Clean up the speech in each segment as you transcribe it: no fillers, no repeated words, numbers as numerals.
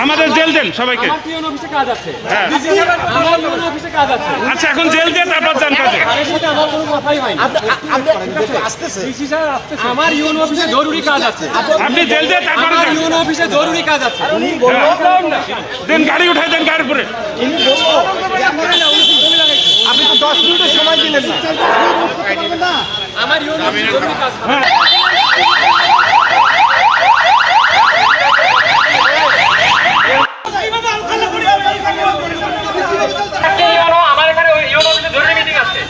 আমাদের জেল দেন সবাইকে। আচ্ছা এখন জেল দিয়ে তারপর যান কাজে। আমার ইউনো অফিসে জরুরি কাজ আছে। আপনি জেল দিয়ে তারপরে যান। ইউনো অফিসে জরুরি কাজ আছে। দেন গাড়ি উঠাই দেন গাড়ির উপরে। আপনি তো 10 মিনিটের সময় দিলেন না। আমার ইউনো অফিসে জরুরি কাজ। আমার এখানে ইউনো অফিসে জরুরি মিটিং আছে।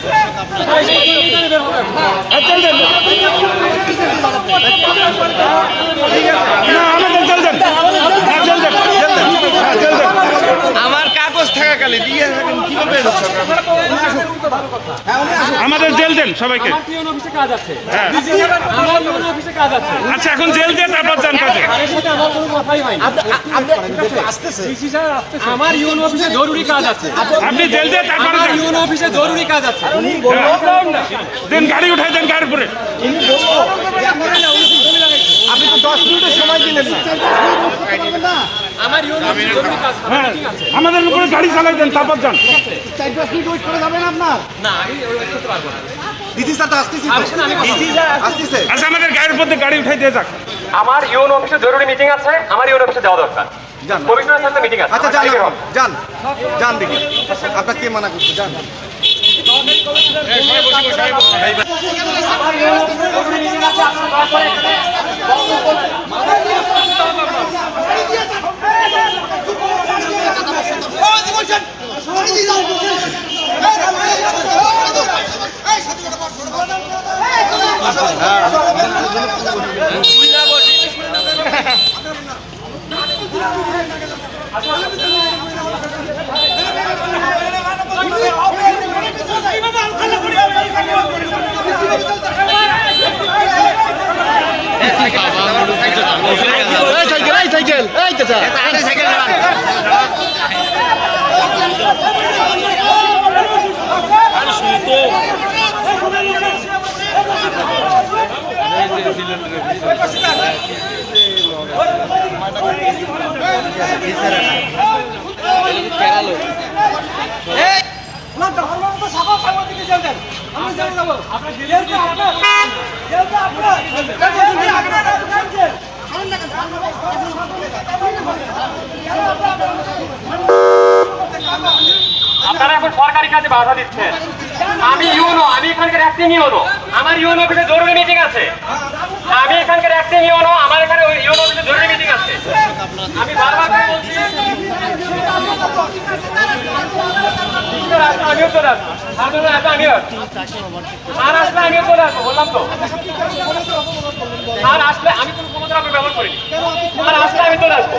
আমার কাগজ থাকাকালে দিয়ে থাকেন কিভাবে আমাদের জেল দেন সবাইকে। আমার ইউনো অফিসে কাজ আছে। আমার ইউনো অফিসে কাজ আছে। আচ্ছা এখন জেল দিয়ে তারপর যান কাজে। আমার কোনো কথাই হয় না। আমার ইউনো অফিসে জরুরি কাজ আছে। আপনি জেল দিয়ে তারপরে আমার যান। ইউনো অফিসে জরুরি কাজ আছে। দেন গাড়ি উঠাই দেন গাড়ির উপরে। আপনি তো 10 মিনিটের সময় দিলেন না। আমার ইউনো অফিসে জরুরি কাজ আছে। আমাদের উপরে গাড়ি চালাই দেন তারপর যান। 4-5 মিনিট ওয়েট করে যাবেন আপনার। না আমি ওয়েট করতে পারবো না। ডিসি স্যার তো আসতেছি। আসতেছে। আচ্ছা আমাদের গাড়ির উপর দিয়ে গাড়ি উঠাই দিয়ে যাক। আমার ইউনো অফিসে জরুরি মিটিং আছে। আমার ইউনো অফিসে যাওয়া দরকার। যান। কমিশনারের সাথে মিটিং আছে। আচ্ছা যান যান দেখি আপনার কে মানা করছে যান। আপনারা এখন সরকারি কাজে বাধা দিচ্ছেন। আমি ইউনো, আমি এখানকার অ্যাক্টিং ইউনো। আমার ইউনো অফিসে জরুরি মিটিং আছে। আমি এখানকার অ্যাক্টিং ইউনো। আমার এখানে ইউনো অফিসে জরুরি মিটিং আছে। আমি বারবার বলছি আমিও চলে আসবো। আমিও আর আসলে আমিও চলে আসবো বললাম তো। আর আসলে আমি কোনো ক্ষমতা আপনি ব্যবহার করিনি। আর আসলে আমি চলে আসবো।